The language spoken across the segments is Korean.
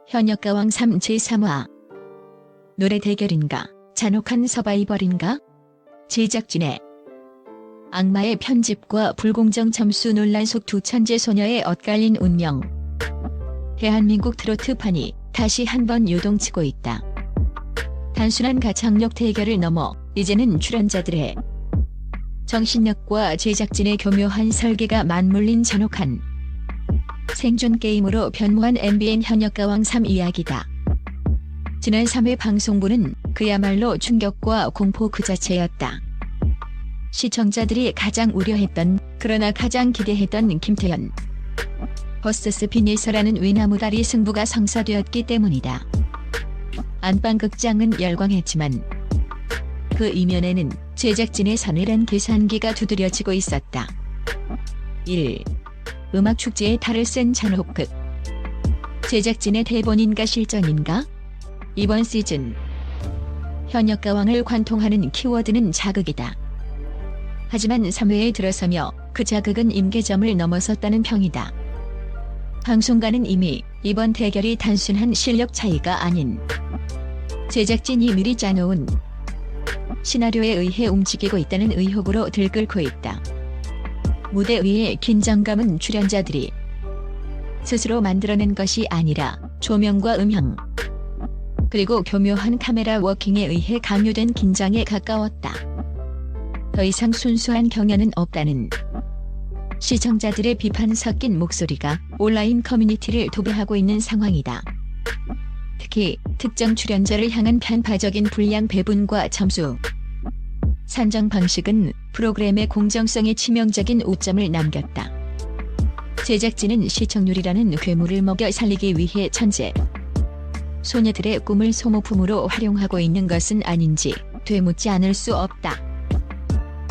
현역가왕 3 제3화 노래 대결인가? 잔혹한 서바이벌인가? 제작진의 악마의 편집과 불공정 점수 논란 속 두 천재 소녀의 엇갈린 운명. 대한민국 트로트판이 다시 한번 요동치고 있다. 단순한 가창력 대결을 넘어 이제는 출연자들의 정신력과 제작진의 교묘한 설계가 맞물린 잔혹한 생존 게임으로 변모한 MBN 현역가왕 3 이야기다. 지난 3회 방송부는 그야말로 충격과 공포 그 자체였다. 시청자들이 가장 우려했던, 그러나 가장 기대했던 김태현 vs 빈예서라는 외나무다리 승부가 성사되었기 때문이다. 안방극장은 열광했지만 그 이면에는 제작진의 서늘한 계산기가 두드려지고 있었다. 1. 음악축제의 탈을 쓴 잔혹극. 제작진의 대본인가 실전인가? 이번 시즌 현역가왕을 관통하는 키워드는 자극이다. 하지만 3회에 들어서며 그 자극은 임계점을 넘어섰다는 평이다. 방송가는 이미 이번 대결이 단순한 실력 차이가 아닌 제작진이 미리 짜놓은 시나리오에 의해 움직이고 있다는 의혹으로 들끓고 있다. 무대 위의 긴장감은 출연자들이 스스로 만들어낸 것이 아니라 조명과 음향, 그리고 교묘한 카메라 워킹에 의해 강요된 긴장에 가까웠다. 더 이상 순수한 경연은 없다는 시청자들의 비판 섞인 목소리가 온라인 커뮤니티를 도배하고 있는 상황이다. 특히 특정 출연자를 향한 편파적인 분량 배분과 점수 산정 방식은 프로그램의 공정성에 치명적인 오점을 남겼다. 제작진은 시청률이라는 괴물을 먹여 살리기 위해 천재 소녀들의 꿈을 소모품으로 활용하고 있는 것은 아닌지 되묻지 않을 수 없다.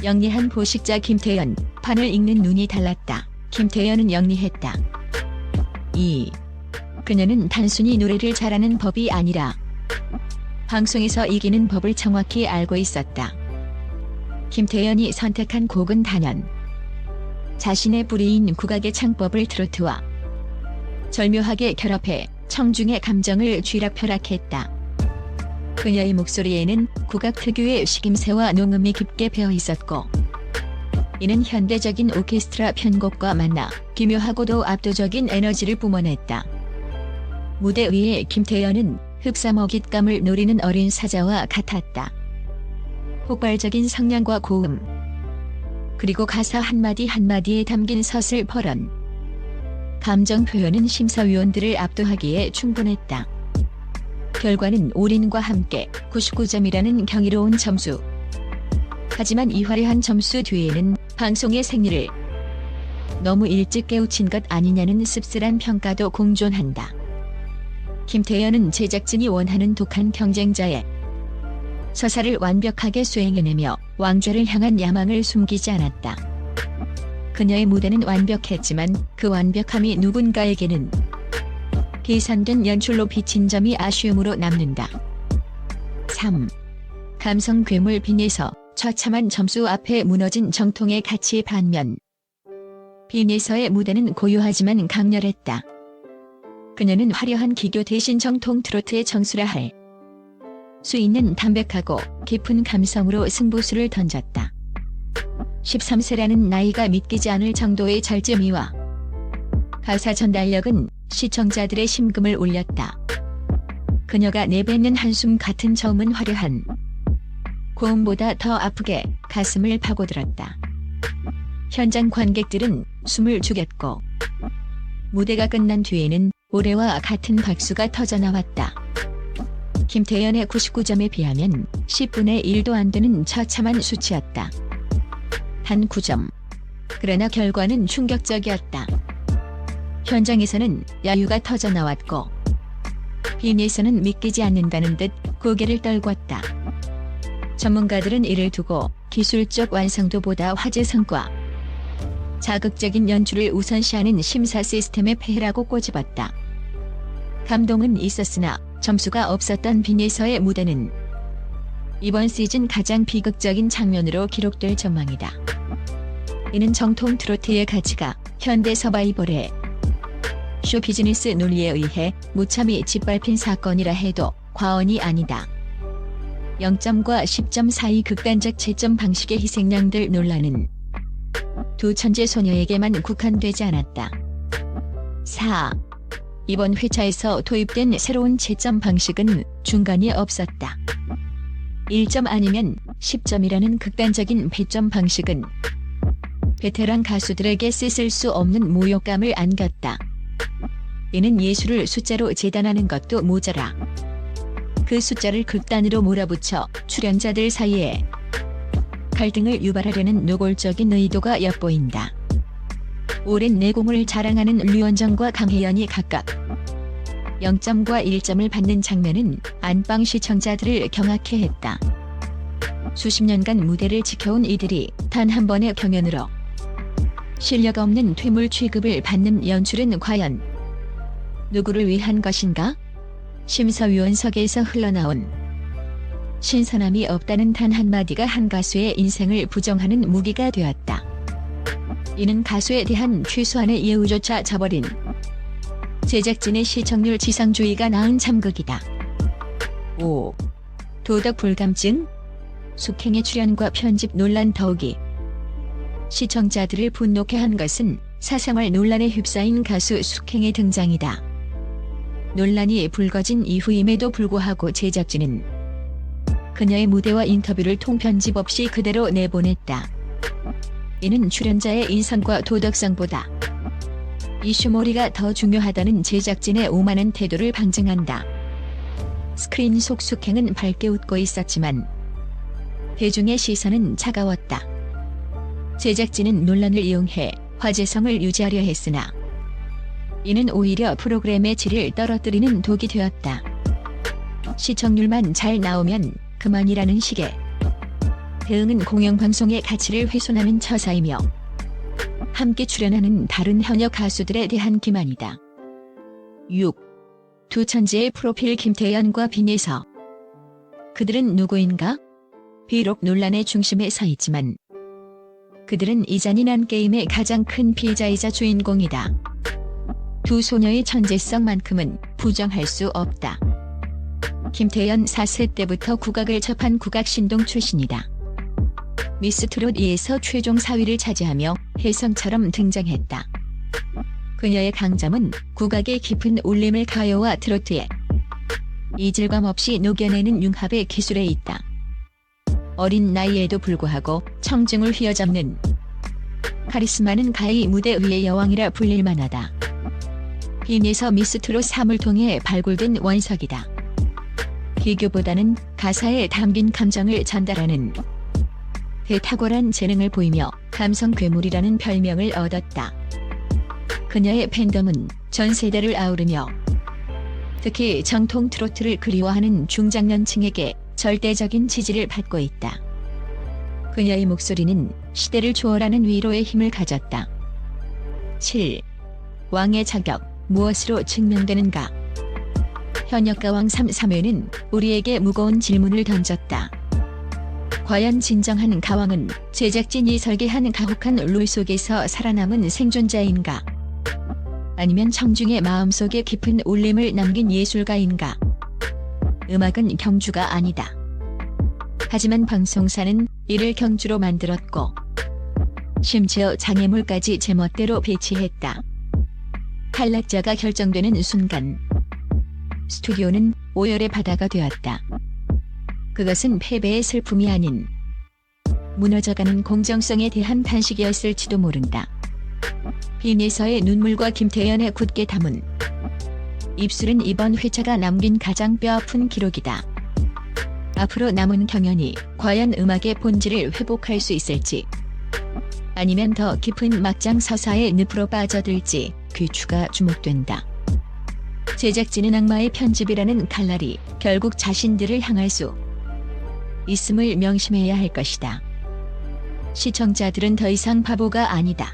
영리한 보식자 김태현, 판을 읽는 눈이 달랐다. 김태현은 영리했다. 2. 그녀는 단순히 노래를 잘하는 법이 아니라 방송에서 이기는 법을 정확히 알고 있었다. 김태현이 선택한 곡은 단연 자신의 불이인 국악의 창법을 트로트와 절묘하게 결합해 청중의 감정을 쥐락펴락했다. 그녀의 목소리에는 국악 특유의 식임새와 농음이 깊게 배어 있었고, 이는 현대적인 오케스트라 편곡과 만나 기묘하고도 압도적인 에너지를 뿜어냈다. 무대 위의 김태현은 흡사먹잇감을 노리는 어린 사자와 같았다. 폭발적인 성량과 고음, 그리고 가사 한마디 한마디에 담긴 서슬퍼런 감정 표현은 심사위원들을 압도하기에 충분했다. 결과는 올인과 함께 99점이라는 경이로운 점수. 하지만 이 화려한 점수 뒤에는 방송의 생리를 너무 일찍 깨우친 것 아니냐는 씁쓸한 평가도 공존한다. 김태현은 제작진이 원하는 독한 경쟁자의 서사를 완벽하게 수행해내며 왕좌를 향한 야망을 숨기지 않았다. 그녀의 무대는 완벽했지만 그 완벽함이 누군가에게는 계산된 연출로 비친 점이 아쉬움으로 남는다. 3. 감성 괴물 빈예서, 처참한 점수 앞에 무너진 정통의 가치 반면 빈예서의 무대는 고요하지만 강렬했다. 그녀는 화려한 기교 대신 정통 트로트의 정수라 할 수 있는 담백하고 깊은 감성으로 승부수를 던졌다. 13세라는 나이가 믿기지 않을 정도의 절제미와 가사 전달력은 시청자들의 심금을 울렸다. 그녀가 내뱉는 한숨 같은 저음은 화려한 고음보다 더 아프게 가슴을 파고들었다. 현장 관객들은 숨을 죽였고, 무대가 끝난 뒤에는 올해와 같은 박수가 터져나왔다. 김태현의 99점에 비하면 10분의 1도 안 되는 처참한 수치였다. 단 9점. 그러나 결과는 충격적이었다. 현장에서는 야유가 터져나왔고, 빈예서는 믿기지 않는다는 듯 고개를 떨궜다. 전문가들은 이를 두고 기술적 완성도보다 화제 성과, 자극적인 연출을 우선시하는 심사 시스템의 폐해라고 꼬집었다. 감동은 있었으나 점수가 없었던 빈예서의 무대는 이번 시즌 가장 비극적인 장면으로 기록될 전망이다. 이는 정통 트로트의 가치가 현대 서바이벌에 쇼비즈니스 논리에 의해 무참히 짓밟힌 사건이라 해도 과언이 아니다. 0점과 10점 사이 극단적 채점 방식의 희생양들 논란은 두 천재 소녀에게만 국한되지 않았다. 4. 이번 회차에서 도입된 새로운 채점 방식은 중간이 없었다. 1점 아니면 10점이라는 극단적인 배점 방식은 베테랑 가수들에게 씻을 수 없는 모욕감을 안겼다. 이는 예술을 숫자로 재단하는 것도 모자라 그 숫자를 극단으로 몰아붙여 출연자들 사이에 갈등을 유발하려는 노골적인 의도가 엿보인다. 오랜 내공을 자랑하는 류원정과 강혜연이 각각 0점과 1점을 받는 장면은 안방 시청자들을 경악해 했다. 수십 년간 무대를 지켜온 이들이 단 한 번의 경연으로 실력 없는 퇴물 취급을 받는 연출은 과연 누구를 위한 것인가? 심사위원석에서 흘러나온 신선함이 없다는 단 한마디가 한 가수의 인생을 부정하는 무기가 되었다. 이는 가수에 대한 최소한의 예우조차 저버린 제작진의 시청률 지상주의가 낳은 참극이다. 5. 도덕 불감증? 숙행의 출연과 편집 논란. 더욱이 시청자들을 분노케 한 것은 사생활 논란에 휩싸인 가수 숙행의 등장이다. 논란이 불거진 이후임에도 불구하고 제작진은 그녀의 무대와 인터뷰를 통편집 없이 그대로 내보냈다. 이는 출연자의 인성과 도덕성보다 이슈몰이가 더 중요하다는 제작진의 오만한 태도를 방증한다. 스크린 속 숙행은 밝게 웃고 있었지만 대중의 시선은 차가웠다. 제작진은 논란을 이용해 화제성을 유지하려 했으나 이는 오히려 프로그램의 질을 떨어뜨리는 독이 되었다. 시청률만 잘 나오면 그만이라는 식의 대응은 공영방송의 가치를 훼손하는 처사이며 함께 출연하는 다른 현역 가수들에 대한 기만이다. 6. 두 천재의 프로필. 김태연과 빈예서. 그들은 누구인가? 비록 논란의 중심에 서 있지만 그들은 이 잔인한 게임의 가장 큰 피해자이자 주인공이다. 두 소녀의 천재성만큼은 부정할 수 없다. 김태연 4세 때부터 국악을 접한 국악신동 출신이다. 미스트롯 2에서 최종 4위를 차지하며 혜성처럼 등장했다. 그녀의 강점은 국악의 깊은 울림을 가요와 트로트에 이질감 없이 녹여내는 융합의 기술에 있다. 어린 나이에도 불구하고 청중을 휘어잡는 카리스마는 가히 무대 위의 여왕이라 불릴 만하다. 빈에서 미스트롯 3을 통해 발굴된 원석이다. 비교보다는 가사에 담긴 감정을 전달하는 대탁월한 재능을 보이며 감성 괴물이라는 별명을 얻었다. 그녀의 팬덤은 전 세대를 아우르며 특히 정통 트로트를 그리워하는 중장년층에게 절대적인 지지를 받고 있다. 그녀의 목소리는 시대를 초월하는 위로의 힘을 가졌다. 7. 왕의 자격, 무엇으로 증명되는가? 현역가왕 3회는 우리에게 무거운 질문을 던졌다. 과연 진정한 가왕은 제작진이 설계한 가혹한 룰 속에서 살아남은 생존자인가? 아니면 청중의 마음속에 깊은 울림을 남긴 예술가인가? 음악은 경주가 아니다. 하지만 방송사는 이를 경주로 만들었고 심지어 장애물까지 제멋대로 배치했다. 탈락자가 결정되는 순간 스튜디오는 오열의 바다가 되었다. 그것은 패배의 슬픔이 아닌 무너져가는 공정성에 대한 탄식이었을지도 모른다. 빈에서의 눈물과 김태연의 굳게 담은 입술은 이번 회차가 남긴 가장 뼈아픈 기록이다. 앞으로 남은 경연이 과연 음악의 본질을 회복할 수 있을지 아니면 더 깊은 막장 서사의 늪으로 빠져들지 귀추가 주목된다. 제작진은 악마의 편집이라는 칼날이 결국 자신들을 향할 수 있음을 명심해야 할 것이다. 시청자들은 더 이상 바보가 아니다.